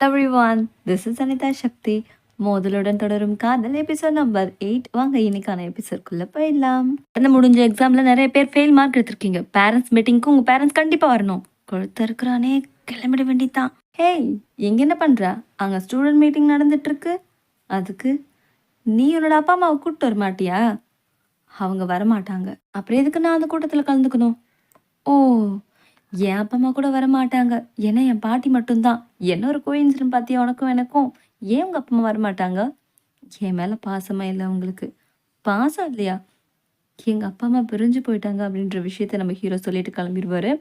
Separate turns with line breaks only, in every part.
Everyone, this is Anitha சக்தி. மோதலுடன் தொடரும் காதல் episode number 8. வாங்க இன்னைக்கான எபிசோட்குள்ள போயிடலாம். கடந்து முடிஞ்ச எக்ஸாம்ல நிறைய பேர் ஃபெயில் மார்க் எடுத்திருக்கீங்க. பேரண்ட்ஸ் மீட்டிங்க்கு உங்க பேரண்ட்ஸ் கண்டிப்பா வரணும். கொழுத்த இருக்கிறானே, கிளம்பிட வேண்டிதான். ஹேய், எங்க என்ன பண்ற? அங்க ஸ்டூடெண்ட் மீட்டிங் நடந்துட்டு இருக்கு. அதுக்கு நீ உன்னோட அப்பா அம்மாவை கூப்பிட்டு வர மாட்டியா? அவங்க வரமாட்டாங்க. அப்புறம் எதுக்கு நான் அந்த கூட்டத்தில் கலந்துக்கணும்? ஓ, என் அப்பா அம்மா கூட வரமாட்டாங்க. ஏன்னா என் பாட்டி மட்டும்தான். என்ன ஒரு கோயின்சிடன்ட் பார்த்தியா உனக்கும் எனக்கும்? ஏன் உங்க அப்பா அம்மா வரமாட்டாங்க? என் மேல பாசமா இல்ல உங்களுக்கு? பாசம் இல்லையா? எங்க அப்பா அம்மா பிரிஞ்சு போயிட்டாங்க அப்படின்ற விஷயத்த நம்ம ஹீரோ சொல்லிட்டு கிளம்பிருவாரு.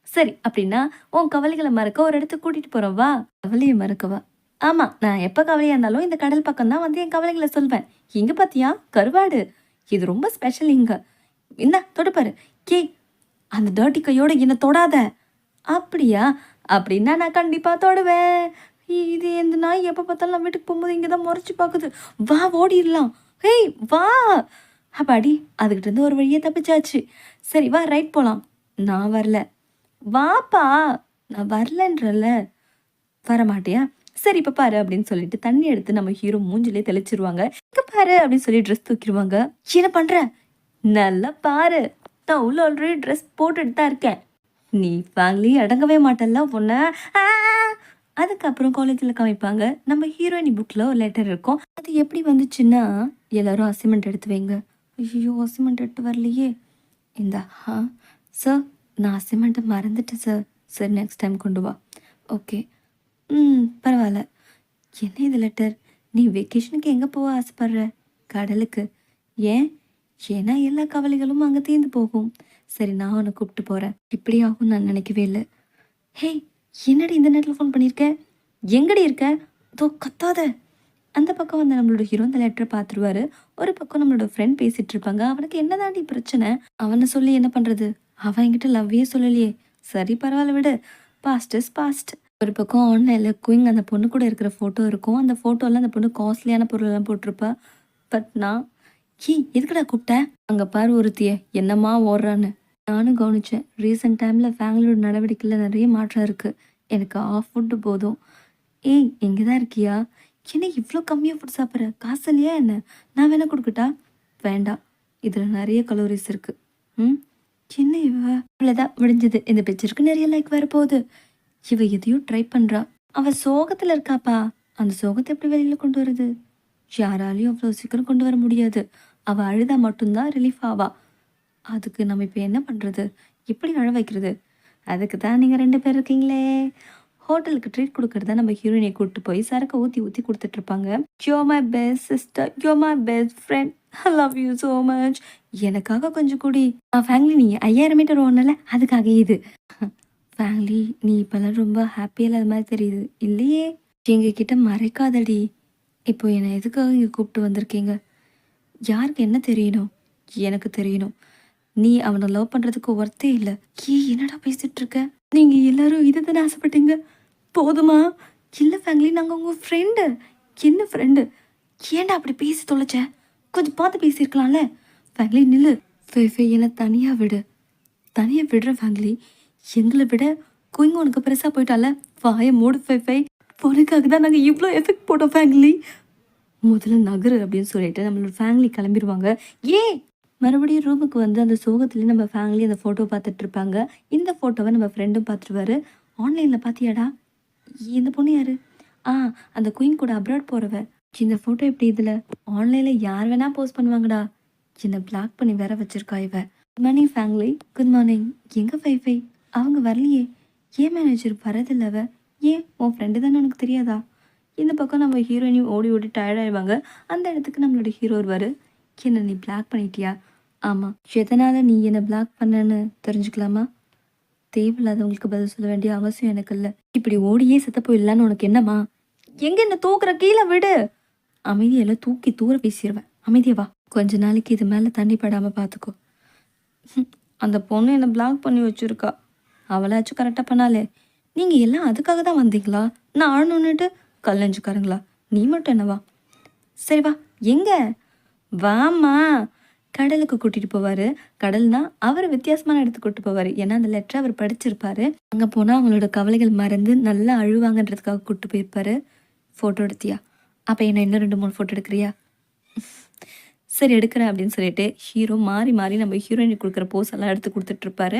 சரி, அப்படின்னா உன் கவலைகளை மறக்க ஒரு இடத்துக்கு கூட்டிட்டு போறோம் வா. கவலையை மறக்கவா? ஆமா, நான் எப்ப கவலையா இருந்தாலும் இந்த கடல் பக்கம் தான் வந்து என் கவலைகளை சொல்வேன். இங்க பாத்தியா கருவாடு? இது ரொம்ப ஸ்பெஷல் இங்க. என்ன தொடுப்பாரு. கே, அந்த டர்ட்டி கையோட என்ன தொடாத. அப்படியா? அப்படின்னா நான் கண்டிப்பா தொடுவேன். இது எந்த நாய் எப்போ பார்த்தாலும் நான் வீட்டுக்கு போகும்போது இங்கே தான் முறைச்சி பார்க்குது. வா ஓடிடலாம். ஹேய் வா. அப்பாடி, அதுக்கிட்ட இருந்து ஒரு வழியே தப்பிச்சாச்சு. சரி வா, ரைட் போகலாம். நான் வரல. வாப்பா. நான் வரலன்றல. வரமாட்டியா? சரி இப்போ பாரு அப்படின்னு சொல்லிட்டு தண்ணி எடுத்து நம்ம ஹீரோ மூஞ்சிலே தெளிச்சிருவாங்க. இங்க பாரு அப்படின்னு சொல்லி ட்ரெஸ் தூக்கிடுவாங்க. என்ன பண்ற? நல்லா பாரு, நான் உள்ள ஆல்ரெடி ட்ரெஸ் போட்டுட்டு தான் இருக்கேன். நீ ஃபேமிலி அடங்கவே மாட்டல்ல பொண்ண. அதுக்கப்புறம் காலேஜில் காமிப்பாங்க. நம்ம ஹீரோயினி புக்கில் ஒரு லெட்டர் இருக்கும். அது எப்படி வந்துச்சுன்னா, எல்லாரும் அசைன்மெண்ட் எடுத்து வைங்க. ஐயோ, அசைன்மெண்ட் எடுத்து வரலையே. இந்த சார், நான் அசைன்மெண்ட்டை மறந்துட்டேன் சார். சார் நெக்ஸ்ட் டைம் கொண்டு வா. ஓகே. பரவாயில்ல. என்ன இது லெட்டர்? நீ வெக்கேஷனுக்கு எங்கே போக ஆசைப்படுற? கடலுக்கு. ஏன்? ஏன்னா எல்லா கவலைகளும் அங்கே தீர்ந்து போகும். சரி, நான் உன்னை கூப்பிட்டு போகிறேன். இப்படி ஆகும் நான் நினைக்கவே இல்லை. ஹேய், என்னடி இந்த நேரத்தில் ஃபோன் பண்ணியிருக்க? எங்கடி இருக்க? தோ கத்தாத. அந்த பக்கம் வந்து நம்மளோட ஹீரோ அந்த லெட்டரை பார்த்துருவாரு. ஒரு பக்கம் நம்மளோட ஃப்ரெண்ட் பேசிகிட்டு இருப்பாங்க. அவனுக்கு என்னதாண்டி பிரச்சனை? அவனை சொல்லி என்ன பண்ணுறது? அவன் என்கிட்ட லவ்வே சொல்லலையே. சரி பரவாயில்ல விடு. Past is past. ஒரு பக்கம் ஆன்லைனில் குயிங் அந்த பொண்ணு கூட இருக்கிற ஃபோட்டோ இருக்கும். அந்த ஃபோட்டோவில் அந்த பொண்ணு காஸ்ட்லியான பொருளெல்லாம் போட்டிருப்பா. பட் நான் எதுக்குடா கூப்பிட்டேன்? அங்கே பாரு ஒருத்திய என்னம்மா ஓடுறான்னு. நானும் கவனிச்சேன். ரீசெண்ட் டைமில் ஃபேமிலியோட நடவடிக்கையில் நிறைய மாற்றம் இருக்குது. எனக்கு ஆஃப் ஃபுட்டு போதும். ஏய், இங்கே தான் இருக்கியா? என்ன இவ்வளோ கம்மியாக ஃபுட் சாப்பிட்ற? காசு இல்லையா என்ன? நான் வேணா கொடுக்கட்டா? வேண்டாம், இதில் நிறைய கலோரிஸ் இருக்குது. என்ன இவ? இவ்வளோதான் முடிஞ்சது. இந்த பிக்சருக்கு நிறைய லைக் வர போகுது. இவ எதையும் ட்ரை பண்ணுறா. அவள் சோகத்தில் இருக்காப்பா. அந்த சோகத்தை எப்படி வெளியில் கொண்டு வருது? யாராலையும் அவ்வளோ சீக்கிரம் கொண்டு வர முடியாது. அவள் அழுதா மட்டும்தான் ரிலீஃப் ஆவா. அதுக்கு நம்ம இப்போ என்ன பண்ணுறது? எப்படி அழ வைக்கிறது? அதுக்கு தான் நீங்கள் 2 பேர் இருக்கீங்களே. ஹோட்டலுக்கு ட்ரீட் கொடுக்குறதா நம்ம ஹீரோயினை கூப்பிட்டு போய் சரக்கு ஊற்றி ஊற்றி கொடுத்துட்ருப்பாங்க. You my best sister, you my best friend, I love you so much. எனக்காக கொஞ்சம் கூடி. ஃபேமிலி, நீ 5000 மீட்டர் ஓடல, அதுக்காக இது. ஃபேமிலி, நீ இப்போல்லாம் ரொம்ப ஹாப்பியாக இல்லாத மாதிரி தெரியுது இல்லையே. எங்ககிட்ட மறைக்காதடி. இப்போ என்னை எதுக்காக இங்கே கூப்பிட்டு வந்திருக்கீங்க? யாருக்கு என்ன தெரியணும்? எனக்கு தெரியணும். நீ அவனை லவ் பண்ணுறதுக்கு ஒர்த்தே இல்லை. என்னடா பேசிட்டு இருக்க? நீங்கள் எல்லாரும் இதை தானே ஆசைப்பட்டீங்க? போதுமா? இல்லை ஃபேமிலி, நாங்கள் உங்கள் ஃப்ரெண்டு. என்ன ஃப்ரெண்டு? ஏன்டா அப்படி பேசி தொலைச்ச? கொஞ்சம் பார்த்து பேசியிருக்கலாம்ல. ஃபேமிலி நில்லு. என்னை தனியாக விடு. தனியாக விடுற ஃபேமிலி. எங்களை விட குயிங்க உனக்கு பெருசாக போயிட்டால. வாயை மூடு ஃபை. உனக்காக தான் நாங்கள் இவ்வளோ எஃபெக்ட் போட்டோம் ஃபேமிலி. முதல்ல நகரு அப்படின்னு சொல்லிட்டு நம்மளோட ஃபேமிலி கிளம்பிடுவாங்க. மறுபடியும் ரூமுக்கு வந்து அந்த சோகத்துலேயே நம்ம ஃபேமிலி அந்த ஃபோட்டோ பார்த்துட்டு இருப்பாங்க. இந்த ஃபோட்டோவை நம்ம ஃப்ரெண்டும் பார்த்துருவாரு. ஆன்லைனில் பார்த்தியாடா? இந்த பொண்ணு யாரு? அந்த குயின் கூட அப்ராட் போகிறவ. இந்த ஃபோட்டோ எப்படி இதில்? ஆன்லைனில் யார் வேணால் போஸ்ட் பண்ணுவாங்கடா. என்னை பிளாக் பண்ணி வேற வச்சிருக்கா இவ. Good morning family. Good morning. எங்கே ஃபை? அவங்க வரலையே. ஏன் மேனேஜர் வரதில்லை அவ? ஏன் உன் ஃப்ரெண்டு தானே உனக்கு தெரியாதா? இந்த பக்கம் நம்ம ஹீரோயினையும் ஓடி ஓடி டயர்டாயிடுவாங்க. அந்த இடத்துக்கு நம்மளோட ஹீரோ வருவார். என்ன நீ பிளாக் பண்ணிட்டியா? ஆமாம். எதனால் நீ என்னை பிளாக் பண்ணன்னு தெரிஞ்சுக்கலாமா? தேவையில்லாதவங்களுக்கு பதில் சொல்ல வேண்டிய அவசியம் எனக்கு இல்லை. இப்படி ஓடியே செத்த போயிடலான்னு உனக்கு என்னம்மா? எங்கே என்ன தூக்குற? கீழே விடு. அமைதியெல்லாம் தூக்கி தூர வீசிடுவேன். அமைதியவா. கொஞ்ச நாளைக்கு இது மேலே தண்ணி படாமல் பார்த்துக்கோ. அந்த பொண்ணு என்னை பிளாக் பண்ணி வச்சுருக்கா. அவளாச்சும் கரெக்டாக பண்ணாலே. நீங்கள் எல்லாம் அதுக்காக தான் வந்தீங்களா? நான் ஆழணுன்னுட்டு கல்லஞ்சுக்காரங்களா? நீ மட்டும் என்னவா? சரி வா. எங்கே? வாம்மா. கடலுக்கு கூட்டிட்டு போவாரு. கடல்னா அவர் வித்தியாசமான இடத்துக்கு கூட்டிட்டு போவாரு. ஏன்னா அந்த லெட்டரை அவர் படிச்சிருப்பாரு. அங்க போனா அவங்களோட கவலைகள் மறந்து நல்லா அழுவாங்கன்றதுக்காக கூட்டிட்டு போயிருப்பாரு. ஃபோட்டோ எடுத்தியா? அப்ப என்ன இன்னும் 2, 3 ஃபோட்டோ எடுக்கிறியா? சரி எடுக்கிறேன் அப்படின்னு சொல்லிட்டு ஹீரோ மாறி மாறி நம்ம ஹீரோயினுக்கு கொடுக்குற போஸ் எல்லாம் எடுத்து கொடுத்துட்டு இருப்பாரு.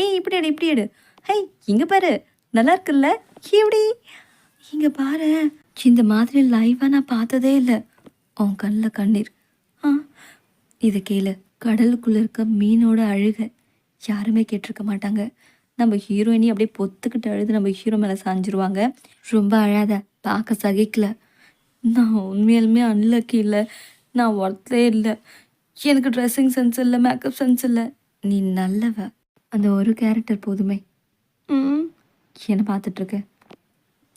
ஏய் இப்படி எடு இப்படி எடு. ஹை இங்க பாரு நல்லா இருக்குல்ல இப்படி இங்க பாரு. இந்த மாதிரி லைவா நான் பார்த்ததே இல்லை. உன் கண்ணில் கண்ணீர். ஆ இதை கேளு. கடலுக்குள்ள இருக்க மீனோட அழுக யாருமே கேட்டிருக்க மாட்டாங்க. நம்ம ஹீரோயினி அப்படியே பொத்துக்கிட்டு அழுது நம்ம ஹீரோ மேலே சாஞ்சிருவாங்க. ரொம்ப அழாத, பார்க்க சகிக்கல. நான் உண்மையாலுமே அன்லக்கி இல்லை. நான் ஒர்த்தே இல்லை. எனக்கு ட்ரெஸ்ஸிங் சென்ஸ் இல்லை, மேக்கப் சென்ஸ் இல்லை. நீ நல்லவ. அந்த ஒரு கேரக்டர் போதுமே. ம் என்னை பார்த்துட்ருக்க.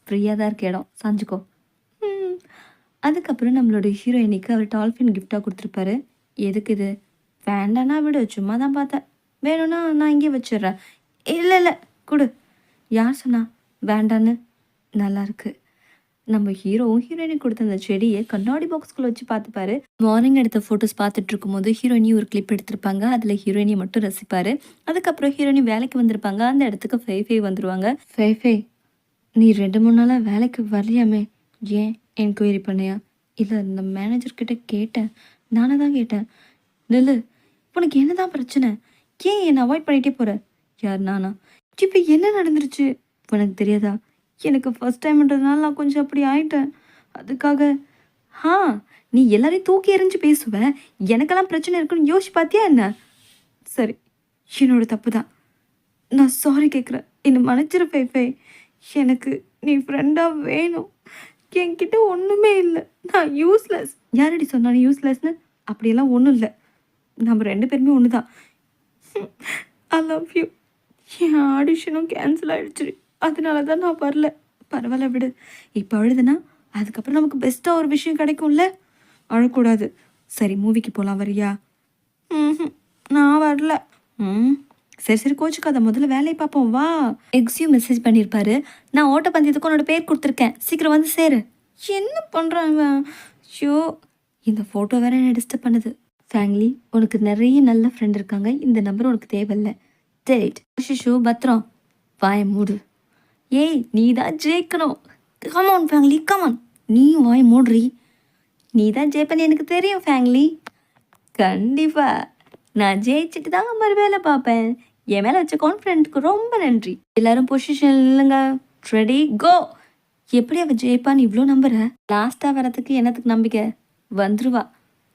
ஃப்ரீயாக தான் இருக்க இடம், சாஞ்சுக்கோ. அதுக்கப்புறம் நம்மளோட ஹீரோயினிக்கு அவர் டால்ஃபின் கிஃப்டாக கொடுத்துருப்பாரு. எதுக்கு இது? வேண்டான்னா விடு, சும்மா தான் பார்த்தேன். வேணும்னா நான் இங்கே வச்சிடுறேன். இல்லை இல்லை கொடு. யார் சொன்னா வேண்டான்னு? நல்லாயிருக்கு. நம்ம ஹீரோவும் ஹீரோயினுக்கு கொடுத்த அந்த செடியை கண்ணாடி பாக்ஸ்குள்ளே வச்சு பார்த்துப்பாரு. மார்னிங் எடுத்த ஃபோட்டோஸ் பார்த்துட்டு இருக்கும்போது ஹீரோயினி ஒரு கிளிப் எடுத்திருப்பாங்க. அதில் ஹீரோயினியை மட்டும் ரசிப்பார். அதுக்கப்புறம் ஹீரோயினி வேலைக்கு வந்திருப்பாங்க. அந்த இடத்துக்கு ஃபை வந்துடுவாங்க. ஃபை நீ 2-3 நாளாக வேலைக்கு வரலையாமே, ஏன் என்கொயரி பண்ணியா? இல்லை இந்த மேனேஜர்கிட்ட கேட்டேன். நானே தான் கேட்டேன். நில்லு, உனக்கு என்னதான் பிரச்சனை? ஏன் என்னை அவாய்ட் பண்ணிகிட்டே போகிற? யார் நானா? இப்போ என்ன நடந்துருச்சு உனக்கு தெரியாதா? எனக்கு ஃபஸ்ட் டைம்ன்றதுனால நான் கொஞ்சம் அப்படி ஆயிட்டேன். அதுக்காக நீ எல்லாரையும் தூக்கி எறிஞ்சு பேசுவ. எனக்கெல்லாம் பிரச்சனை இருக்குன்னு யோசிச்சு பார்த்தியா என்ன? சரி, என்னோட தப்பு தான். நான் சாரி கேட்குறேன். என்னை மன்னிச்சிரு ஃபை. எனக்கு நீ ஃப்ரெண்டாக வேணும். என்கிட்ட ஒன்றுமே இல்லை. நான் யூஸ்லெஸ். யாரடி சொன்னா நீ யூஸ்லெஸ்னு? அப்படியெல்லாம் ஒன்றும் இல்லை. நம்ம 2 பேருமே ஒன்று தான். I love you. என் ஆடிஷனும் கேன்சல் ஆகிடுச்சு. அதனால தான் நான் வரல. பரவாயில்ல விடு. இப்போ அழுதுனா அதுக்கப்புறம் நமக்கு பெஸ்ட்டாக ஒரு விஷயம் கிடைக்கும்ல. அழக்கூடாது. சரி மூவிக்கு போகலாம், வரியா? நான் வரல. சரி கோச்சுக்காத, முதல்ல வேலையை பார்ப்போம் வா. எக்ஸியும் மெசேஜ் பண்ணியிருப்பாரு. நான் ஓட்டப்பந்தயத்துக்கு உன்னோட பேர் கொடுத்துருக்கேன், சீக்கிரம் வந்து சேரு. என்ன பண்ணுறாங்க? ஷோ இந்த ஃபோட்டோ வேற என்ன டிஸ்டர்ப் பண்ணுது. ஃபேமிலி, உனக்கு நிறைய நல்ல ஃப்ரெண்ட் இருக்காங்க. இந்த நம்பர் உனக்கு தேவையில்லை. டேட் ஷிஷு பத்திரம் வாய மூடு. ஏய் நீ தான் ஜெயிக்கணும். Come on family come on. நீ வாய் மூடுறி. நீ தான் ஜெயிப்பன்னு எனக்கு தெரியும் ஃபேமிலி. கண்டிப்பாக நான் ஜெயிச்சுட்டு தான் மறு வேலை பார்ப்பேன். என் மேலே வச்ச கான்ஃபிடென்ட்க்கு ரொம்ப நன்றி. எல்லாரும் பொசிஷன் இல்லைங்க. Ready go. எப்படி அவள் ஜெயிப்பான்னு இவ்வளோ நம்புற? லாஸ்ட்டாக வரதுக்கு என்னத்துக்கு நம்பிக்கை? வந்துருவா.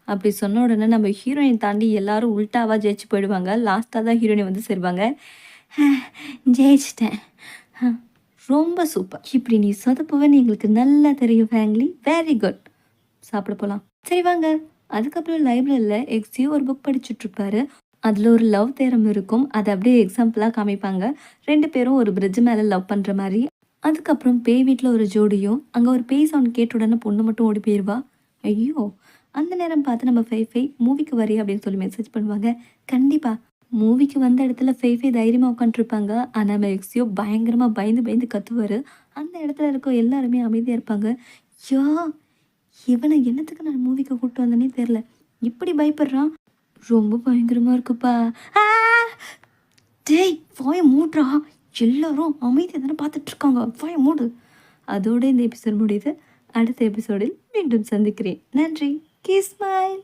அப்படி சொன்ன உடனே நம்ம ஹீரோயின் தாண்டி எல்லாரும் உல்ட்டாவாக ஜெயிச்சு போயிடுவாங்க. லாஸ்ட்டாக தான் ஹீரோயின் வந்து சேருவாங்க. ஜெயிச்சிட்டேன். ரொம்ப சூப்பர். இப்படி நீ சொதப்புவேன்னு எங்களுக்கு நல்லா தெரியும் ஃபேமிலி. Very good. சாப்பிட போகலாம். சரி வாங்க. அதுக்கப்புறம் லைப்ரரியில் எக்ஸியோ ஒரு புக் படிச்சுட்ருப்பாரு. அதில் ஒரு லவ் தேரம் இருக்கும். அதை அப்படியே எக்ஸாம்பிளாக காமிப்பாங்க. 2 பேரும் ஒரு பிரிட்ஜ் மேலே லவ் பண்ணுற மாதிரி. அதுக்கப்புறம் பேய் வீட்டில் ஒரு ஜோடியும். அங்கே ஒரு பேய் சவுண்ட் கேட்ட உடனே பொண்ணு மட்டும் ஓடி போயிடுவா. ஐயோ, அந்த நேரம் பார்த்து நம்ம ஃபை மூவிக்கு வரி அப்படின்னு சொல்லி மெசேஜ் பண்ணுவாங்க. கண்டிப்பாக மூவிக்கு வந்த இடத்துல ஃபை தைரியமாக உட்காந்துருப்பாங்க. ஆனால் நம்ம எக்ஸியோ பயங்கரமாக பயந்து கத்துவார். அந்த இடத்துல இருக்க எல்லாருமே அமைதியாக இருப்பாங்க. யா இவனை என்னத்துக்கு நான் மூவிக்கு கூப்பிட்டு வந்தேனே தெரில. இப்படி பயப்படுறான். ரொம்ப பயங்கரமாக இருக்குப்பா. டேய் வாய மூடுறா. எல்லாரும் அமைதியாக தானே பார்த்துட்ருக்காங்க. வாய மூடு. அதோடு இந்த எபிசோட் முடியுது. அடுத்த எபிசோடில் மீண்டும் சந்திக்கிறேன். நன்றி. Kiss smile.